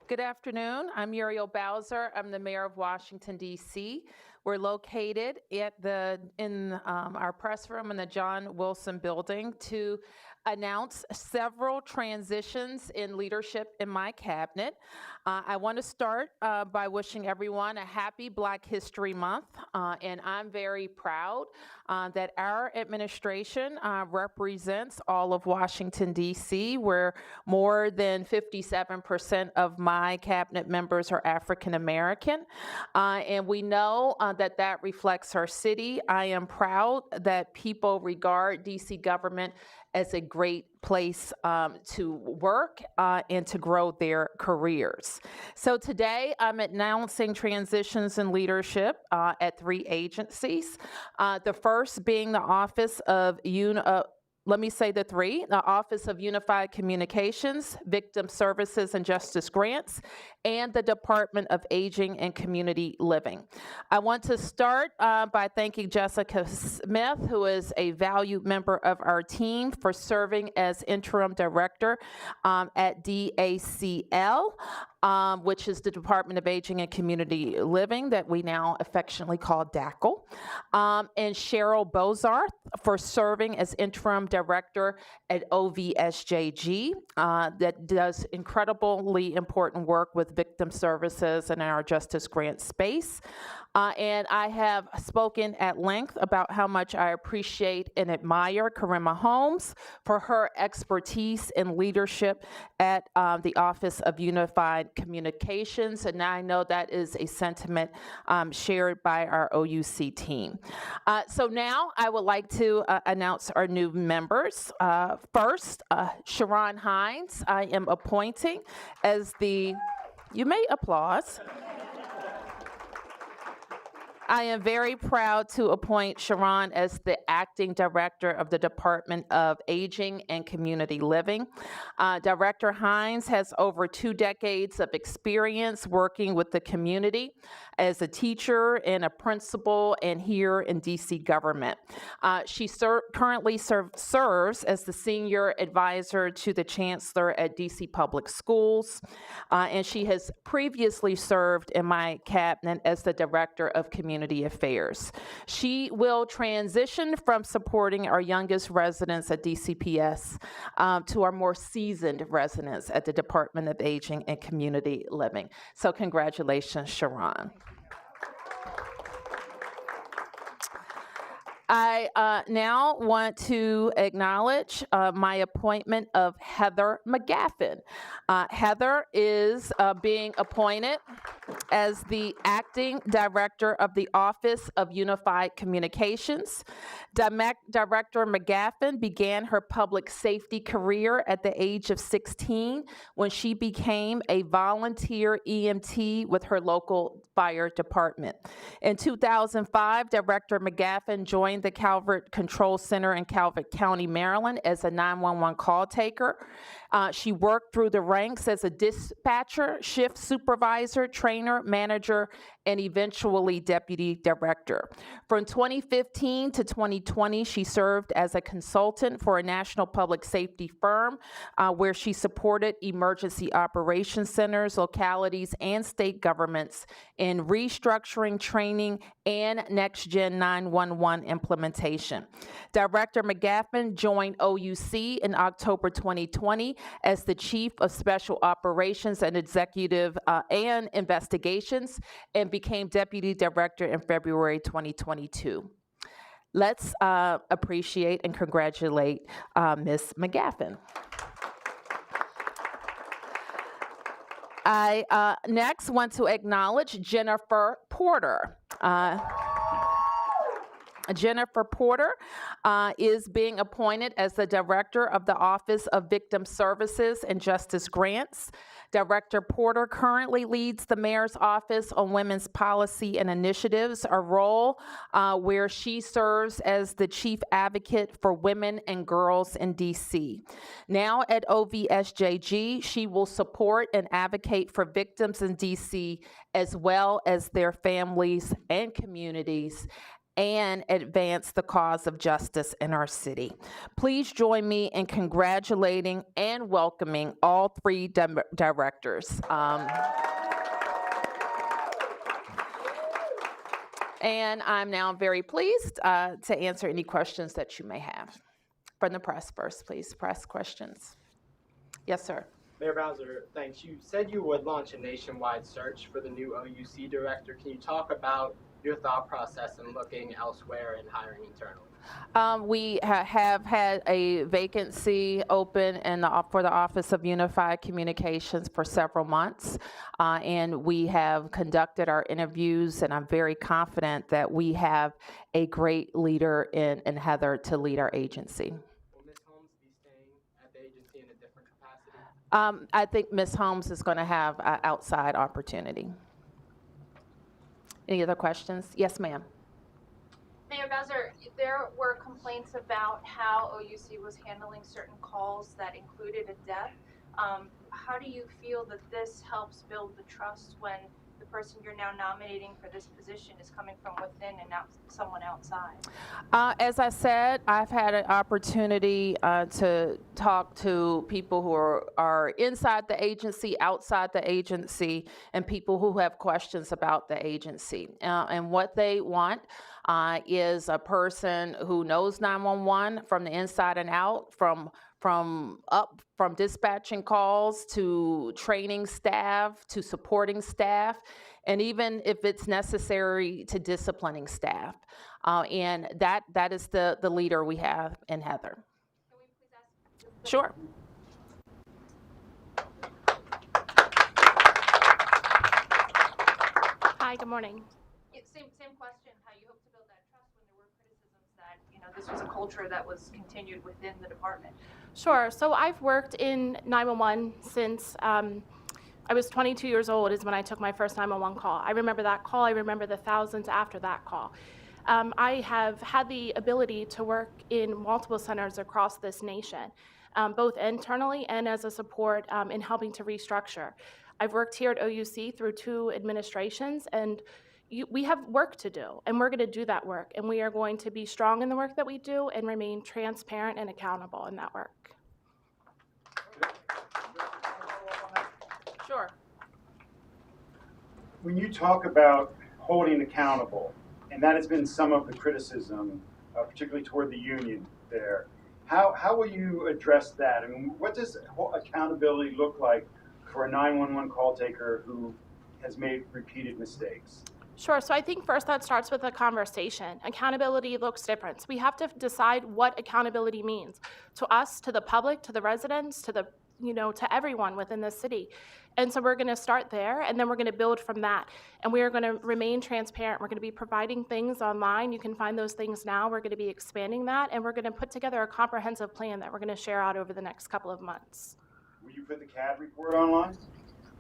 Good afternoon. I'm Muriel Bowser. I'm the mayor of Washington, D.C. We're located in our press room in the John Wilson Building to announce several transitions in leadership in my cabinet. I want to start by wishing everyone a happy Black History Month, and I'm very proud that our administration represents all of Washington, D.C., where more than 57% of my cabinet members are African American, and we know that reflects our city. I am proud that people regard D.C. government as a great place to work and to grow their careers. So today I'm announcing transitions in leadership at 3 agencies. The first being the Office of let me say the three: the Office of Unified Communications, Victim Services and Justice Grants, and the Department of Aging and Community Living. I want to start by thanking Jessica Smith, who is a valued member of our team, for serving as interim director at DACL. Which is the Department of Aging and Community Living that we now affectionately call DACL, and Cheryl Bowser for serving as interim director at OVSJG that does incredibly important work with victim services in our justice grant space. And I have spoken at length about how much I appreciate and admire Karima Holmes for her expertise and leadership at the Office of Unified Communications, and I know that is a sentiment shared by our OUC team. So now I would like to announce our new members. First, Sharon Hines, I am appointing as you may applause. I am very proud to appoint Sharon as the acting director of the Department of Aging and Community Living. Director Hines has over 2 decades of experience working with the community as a teacher and a principal and here in DC government. She currently serves as the senior advisor to the chancellor at DC Public Schools, and she has previously served in my cabinet as the director of community affairs. She will transition from supporting our youngest residents at DCPS to our more seasoned residents at the Department of Aging and Community Living. So congratulations, Sharon. I now want to acknowledge my appointment of Heather McGaffin. Heather is being appointed as the acting director of the Office of Unified Communications. Director McGaffin began her public safety career at the age of 16 when she became a volunteer EMT with her local fire department. In 2005, Director McGaffin joined the Calvert Control Center in Calvert County, Maryland as a 911 call taker. She worked through the ranks as a dispatcher, shift supervisor, trainer, manager, and eventually deputy director. From 2015 to 2020, she served as a consultant for a national public safety firm where she supported emergency operations centers, localities, and state governments in restructuring, training, and next-gen 911 implementation. Director McGaffin joined OUC in October 2020 as the Chief of Special Operations and Executive and Investigations, and became Deputy Director in February 2022. Let's appreciate and congratulate Ms. McGaffin. I next want to acknowledge Jennifer Porter. Jennifer Porter is being appointed as the Director of the Office of Victim Services and Justice Grants. Director Porter currently leads the Mayor's Office on Women's Policy and Initiatives, a role where she serves as the Chief Advocate for women and girls in D.C. Now at OVSJG, she will support and advocate for victims in D.C. as well as their families and communities, and advance the cause of justice in our city. Please join me in congratulating and welcoming all three directors. And I'm now very pleased to answer any questions that you may have. From the press first, please. Press questions. Yes, sir. Mayor Bowser, thanks. You said you would launch a nationwide search for the new OUC director. Can you talk about your thought process in looking elsewhere and hiring internally? We have had a vacancy open for the Office of Unified Communications for several months, and we have conducted our interviews, and I'm very confident that we have a great leader in Heather to lead our agency. Will Ms. Holmes be staying at the agency in a different capacity? I think Ms. Holmes is going to have an outside opportunity. Any other questions? Yes, ma'am. Mayor Bowser, there were complaints about how OUC was handling certain calls that included a death. How do you feel that this helps build the trust when the person you're now nominating for this position is coming from within and not someone outside? As I said, I've had an opportunity to talk to people who are inside the agency, outside the agency, and people who have questions about the agency. And what they want is a person who knows 911 from the inside and out, from dispatching calls to training staff to supporting staff, and even if it's necessary to disciplining staff. And that is the leader we have in Heather. Can we please ask? Sure. Hi, good morning. Same question, how you hope to build that trust when there were criticisms that, this was a culture that was continued within the department. Sure. So I've worked in 911 since I was 22 years old is when I took my first 911 call. I remember that call. I remember the thousands after that call. I have had the ability to work in multiple centers across this nation, both internally and as a support in helping to restructure. I've worked here at OUC through 2 administrations, and we have work to do, and we're going to do that work, and we are going to be strong in the work that we do and remain transparent and accountable in that work. Sure. When you talk about holding accountable, and that has been some of the criticism, particularly toward the union there, how will you address that? I mean, what does accountability look like for a 911 call taker who has made repeated mistakes? Sure. So I think first that starts with a conversation. Accountability looks different. So we have to decide what accountability means to us, to the public, to the residents, to the to everyone within the city. And so we're going to start there, and then we're going to build from that. And we are going to remain transparent. We're going to be providing things online. You can find those things now. We're going to be expanding that, and we're going to put together a comprehensive plan that we're going to share out over the next couple of months. Will you put the CAD report online?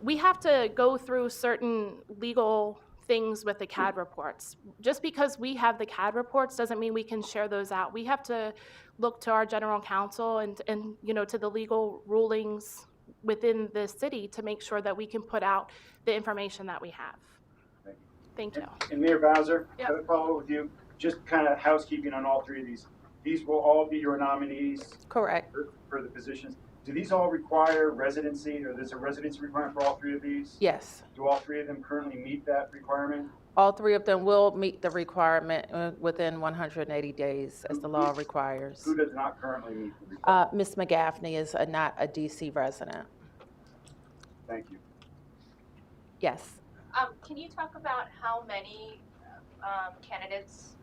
We have to go through certain legal things with the CAD reports. Just because we have the CAD reports doesn't mean we can share those out. We have to look to our general counsel and to the legal rulings within the city to make sure that we can put out the information that we have. Thank you. And Mayor Bowser, Yep. can I follow up with you? Just kind of housekeeping on all 3 of these. These will all be your nominees Correct. for the positions. Do these all require residency, or there's a residency requirement for all 3 of these? Yes. Do all 3 of them currently meet that requirement? All 3 of them will meet the requirement within 180 days, as the law requires. Who does not currently meet the requirement? Ms. McGaffney is not a DC resident. Thank you. Yes. Can you talk about how many candidates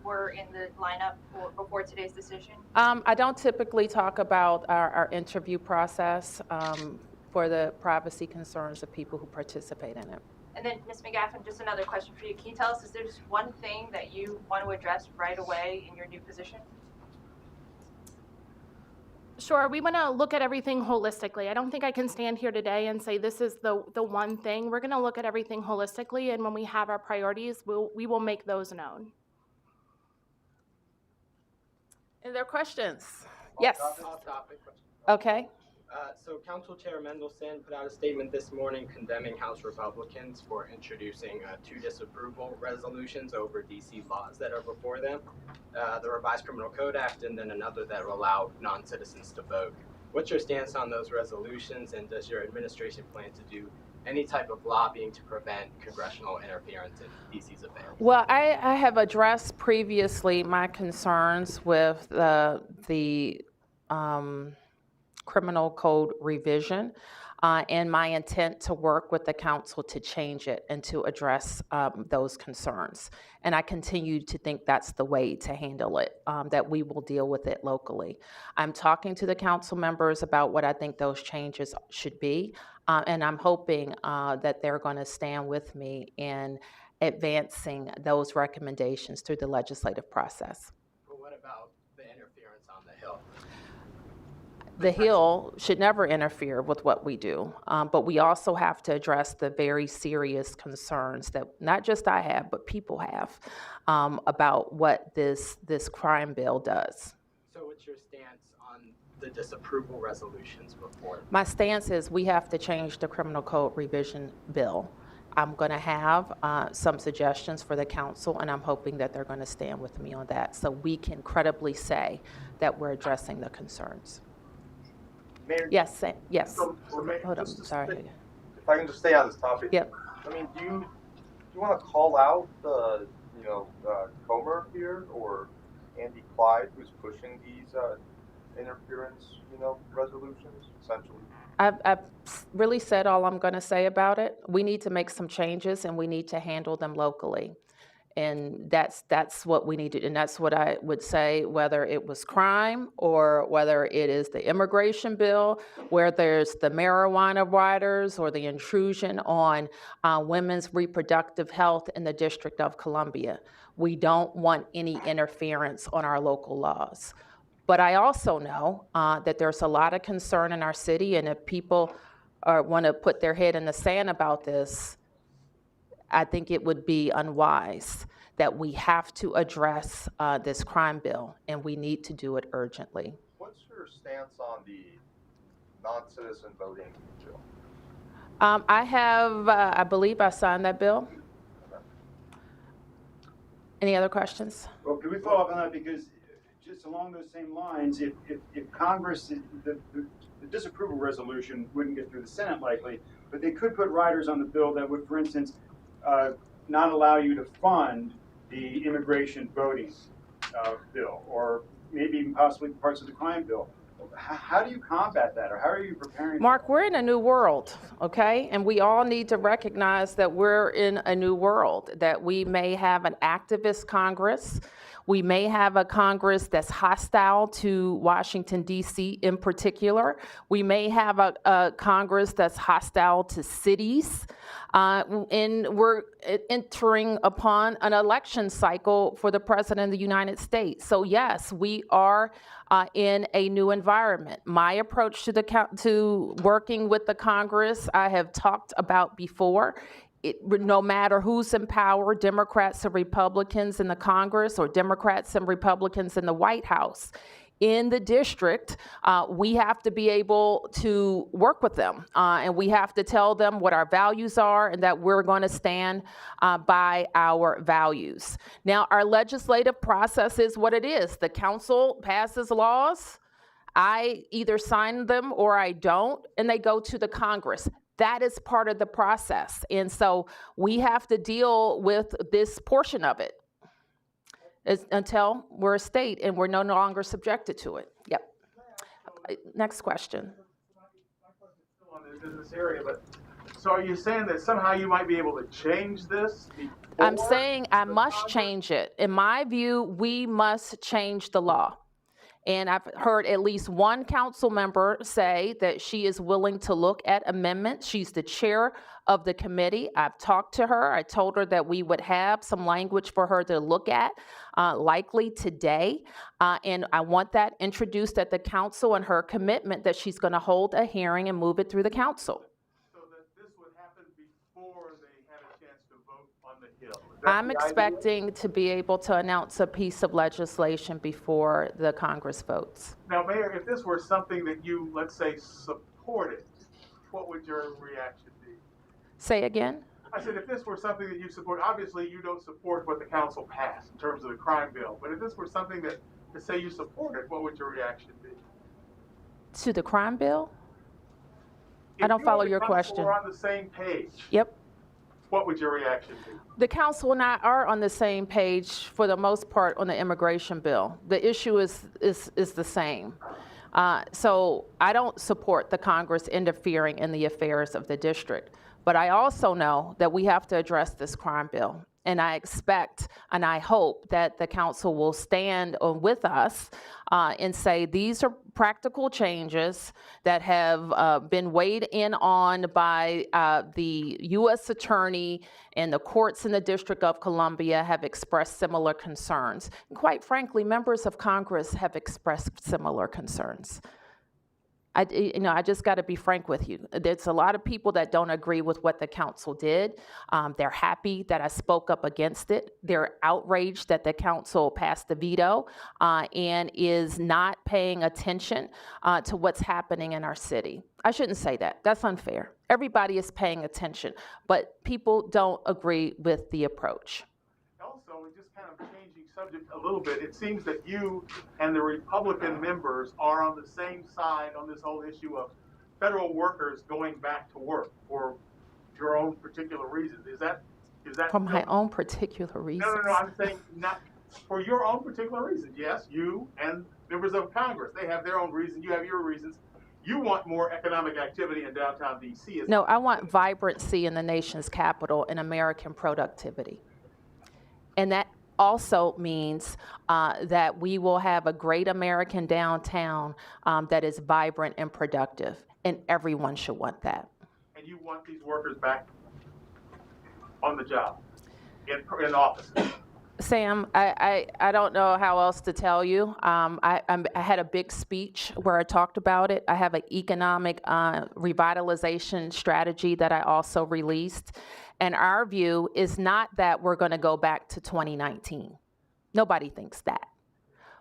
were in the lineup before today's decision? I don't typically talk about our interview process for the privacy concerns of people who participate in it. And then, Ms. McGaffin, just another question for you. Can you tell us, is there just one thing that you want to address right away in your new position? Sure. We want to look at everything holistically. I don't think I can stand here today and say this is the one thing. We're going to look at everything holistically, and when we have our priorities, we will make those known. Are there questions? Yes. Off topic question. Okay. So Council Chair Mendelson put out a statement this morning condemning House Republicans for introducing 2 disapproval resolutions over DC laws that are before them, the Revised Criminal Code Act and then another that will allow non-citizens to vote. What's your stance on those resolutions, and does your administration plan to do any type of lobbying to prevent congressional interference in DC's affairs? Well, I have addressed previously my concerns with the criminal code revision and my intent to work with the council to change it and to address those concerns. And I continue to think that's the way to handle it, that we will deal with it locally. I'm talking to the council members about what I think those changes should be, and I'm hoping that they're going to stand with me in advancing those recommendations through the legislative process. But what about the interference on the Hill? The Hill should never interfere with what we do, but we also have to address the very serious concerns that not just I have, but people have about what this crime bill does. So what's your stance on the disapproval resolutions before? My stance is we have to change the criminal code revision bill. I'm going to have some suggestions for the council, and I'm hoping that they're going to stand with me on that so we can credibly say that we're addressing the concerns. Mayor, Yes, yes. so, Mayor, Hold on, just to sorry. stay- If I can just stay on this topic. Yep. I mean, do you want to call out the, Comer here or Andy Clyde who's pushing these interference, resolutions, essentially? I've really said all I'm going to say about it. We need to make some changes, and we need to handle them locally. And that's what we need to, and that's what I would say, whether it was crime or whether it is the immigration bill, where there's the marijuana riders or the intrusion on women's reproductive health in the District of Columbia. We don't want any interference on our local laws. But I also know that there's a lot of concern in our city, and if people want to put their head in the sand about this, I think it would be unwise, that we have to address this crime bill, and we need to do it urgently. What's your stance on the non-citizen voting bill? I believe I signed that bill. Any other questions? Well, can we follow up on that? Because just along those same lines, if Congress, the disapproval resolution wouldn't get through the Senate likely, but they could put riders on the bill that would, for instance, not allow you to fund the immigration voting bill, or maybe even possibly parts of the crime bill. How do you combat that, or how are you preparing? Mark, we're in a new world, okay? And we all need to recognize that we're in a new world, that we may have an activist Congress. We may have a Congress that's hostile to Washington, D.C. in particular. We may have a Congress that's hostile to cities. And we're entering upon an election cycle for the President of the United States. So yes, we are in a new environment. My approach to working with the Congress, I have talked about before. No matter who's in power, Democrats or Republicans in the Congress, or Democrats and Republicans in the White House, in the district, we have to be able to work with them, and we have to tell them what our values are and that we're going to stand by our values. Now, our legislative process is what it is. The council passes laws. I either sign them or I don't, and they go to the Congress. That is part of the process. And so we have to deal with this portion of it until we're a state and we're no longer subjected to it. Yep. Next question. In this area, but so are you saying that somehow you might be able to change this? I'm saying I must change it. In my view, we must change the law. And I've heard at least one council member say that she is willing to look at amendments. She's the chair of the committee. I've talked to her. I told her that we would have some language for her to look at, likely today. And I want that introduced at the council, and her commitment that she's going to hold a hearing and move it through the council. So that this would happen before they had a chance to vote on the Hill. Is that I'm the idea? expecting to be able to announce a piece of legislation before the Congress votes. Now, Mayor, if this were something that you, let's say, supported, what would your reaction be? Say again? I said, if this were something that you support, obviously you don't support what the council passed in terms of the crime bill, but if this were something that, to say you supported, what would your reaction be? To the crime bill? I If don't you follow and the your council question. were on the same page, Yep. what would your reaction be? The council and I are on the same page for the most part on the immigration bill. The issue is the same. So I don't support the Congress interfering in the affairs of the district. But I also know that we have to address this crime bill. And I expect and I hope that the council will stand with us and say these are practical changes that have been weighed in on by the U.S. Attorney, and the courts in the District of Columbia have expressed similar concerns. And quite frankly, members of Congress have expressed similar concerns. I just got to be frank with you. There's a lot of people that don't agree with what the council did. They're happy that I spoke up against it. They're outraged that the council passed the veto and is not paying attention to what's happening in our city. I shouldn't say that. That's unfair. Everybody is paying attention, but people don't agree with the approach. Also, just kind of changing subject a little bit, it seems that you and the Republican members are on the same side on this whole issue of federal workers going back to work for your own particular reasons. Is that For my own particular reasons? No, I'm saying not for your own particular reasons. Yes, you and members of Congress, they have their own reasons, you have your reasons. You want more economic activity in downtown D.C. No, I want vibrancy in the nation's capital and American productivity. And that also means that we will have a great American downtown that is vibrant and productive, and everyone should want that. And you want these workers back on the job, in offices? Sam, I don't know how else to tell you. I had a big speech where I talked about it. I have an economic revitalization strategy that I also released. And our view is not that we're going to go back to 2019. Nobody thinks that.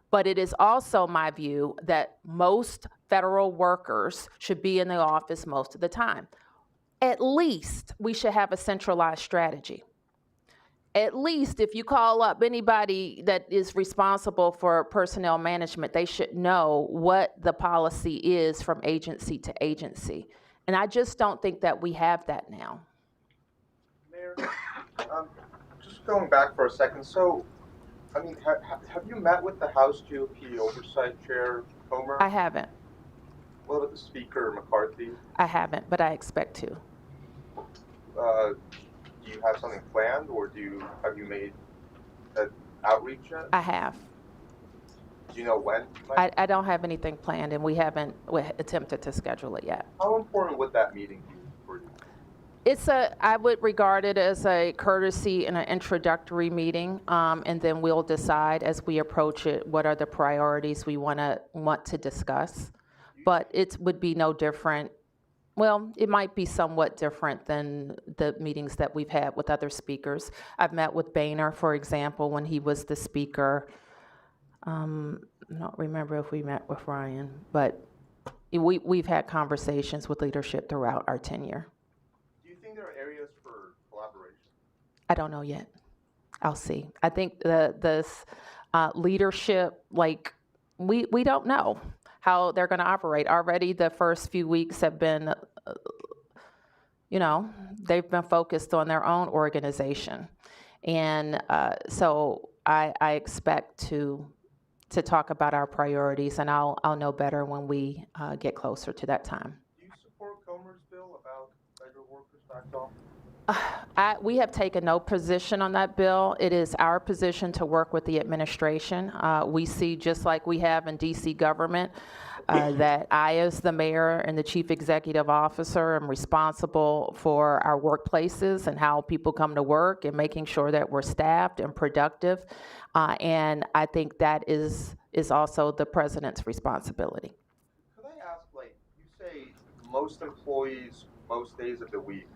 But it is also my view that most federal workers should be in the office most of the time. At least we should have a centralized strategy. At least if you call up anybody that is responsible for personnel management, they should know what the policy is from agency to agency. And I just don't think that we have that now. Mayor, just going back for a second. So, I mean, have you met with the House GOP Oversight Chair Comer? I haven't. What about the Speaker McCarthy? I haven't, but I expect to. Do you have something planned, or have you made an outreach yet? I have. Do you know when? I don't have anything planned, and we haven't attempted to schedule it yet. How important would that meeting be for you? I would regard it as a courtesy and an introductory meeting, and then we'll decide as we approach it what are the priorities we want to discuss. But it would be no different. Well, it might be somewhat different than the meetings that we've had with other speakers. I've met with Boehner, for example, when he was the speaker. I don't remember if we met with Ryan, but we've had conversations with leadership throughout our tenure. Do you think there are areas for collaboration? I don't know yet. I'll see. I think this leadership, we don't know how they're going to operate. Already the first few weeks have been, they've been focused on their own organization. And so I expect to talk about our priorities, and I'll know better when we get closer to that time. Do you support Comer's bill about federal workers back off? We have taken no position on that bill. It is our position to work with the administration. We see, just like we have in D.C. government, that I, as the mayor and the chief executive officer, am responsible for our workplaces and how people come to work and making sure that we're staffed and productive. And I think that is also the president's responsibility. Could I ask, you say most employees, most days of the week,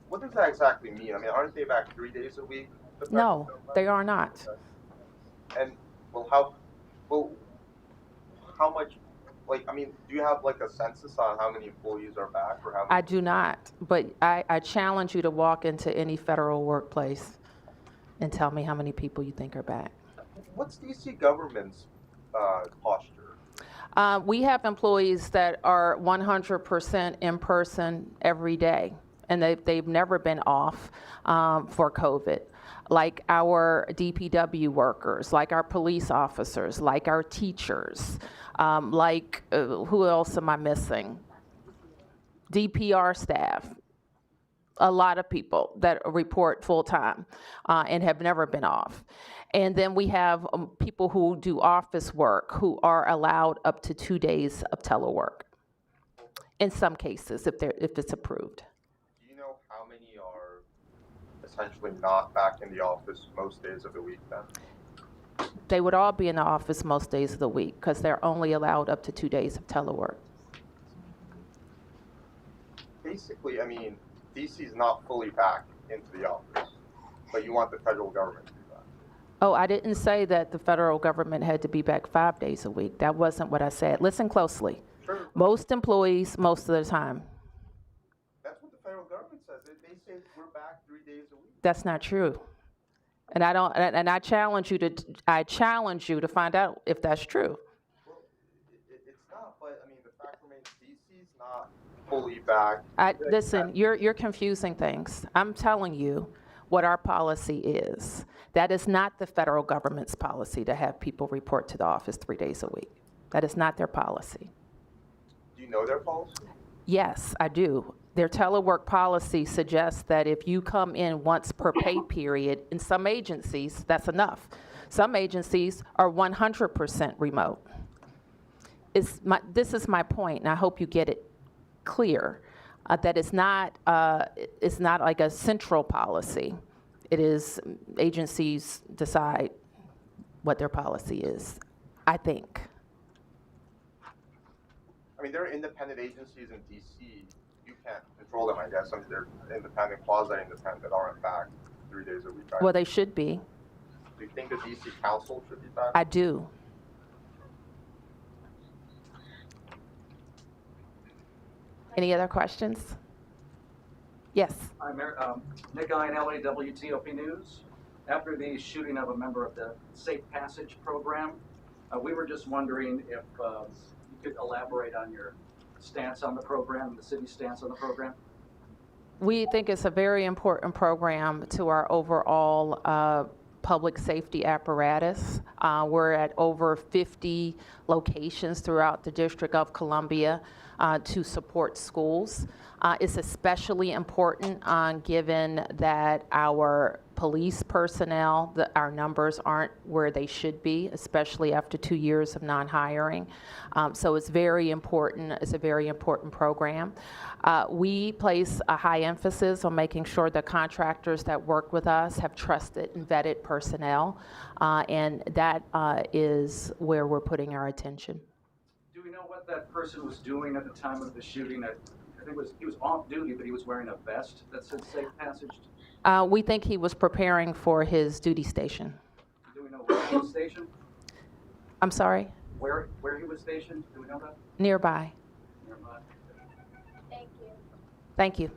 what does that exactly mean? I mean, aren't they back 3 days a week? No, they are not. And how much? Like, I mean, do you have like a census on how many employees are back, or how many? I do not, but I challenge you to walk into any federal workplace and tell me how many people you think are back. What's DC government's posture? We have employees that are 100% in person every day, and they've never been off for COVID. Like our DPW workers, like our police officers, like our teachers, who else am I missing? DPR staff. A lot of people that report full-time and have never been off. And then we have people who do office work who are allowed up to 2 days of telework in some cases, if it's approved. Do you know how many are essentially not back in the office most days of the week then? They would all be in the office most days of the week because they're only allowed up to 2 days of telework. Basically, I mean, DC's not fully back into the office, but you want the federal government to do that. Oh, I didn't say that the federal government had to be back 5 days a week. That wasn't what I said. Listen closely. Sure. Most employees, most of the time. That's what the federal government says. They say we're back 3 days a week. That's not true. And I challenge you to find out if that's true. Well, it's not, but I mean, the fact remains DC's not fully back. Listen, you're confusing things. I'm telling you what our policy is. That is not the federal government's policy to have people report to the office 3 days a week. That is not their policy. Do you know their policy? Yes, I do. Their telework policy suggests that if you come in once per pay period, in some agencies, that's enough. Some agencies are 100% remote. This is my point, and I hope you get it clear, that it's not like a central policy. It is agencies decide what their policy is, I think. I mean, there are independent agencies in DC. You can't control them, I guess. I mean, they're independent, quasi-independent that aren't back 3 days a week. Well, they should be. Do you think the DC Council should be back? I do. Any other questions? Yes. I'm Nick Ionelli, WTOP News. After the shooting of a member of the Safe Passage program, we were just wondering if you could elaborate on your stance on the program, the city's stance on the program. We think it's a very important program to our overall public safety apparatus. We're at over 50 locations throughout the District of Columbia to support schools. It's especially important given that our police personnel, our numbers aren't where they should be, especially after 2 years of non-hiring. So it's very important. It's a very important program. We place a high emphasis on making sure the contractors that work with us have trusted and vetted personnel, and that is where we're putting our attention. Do we know what that person was doing at the time of the shooting? I think he was off duty, but he was wearing a vest that said Safe Passage. We think he was preparing for his duty station. Do we know where he was stationed? I'm sorry? Where he was stationed? Do we know that? Nearby. Nearby. Thank you. Thank you.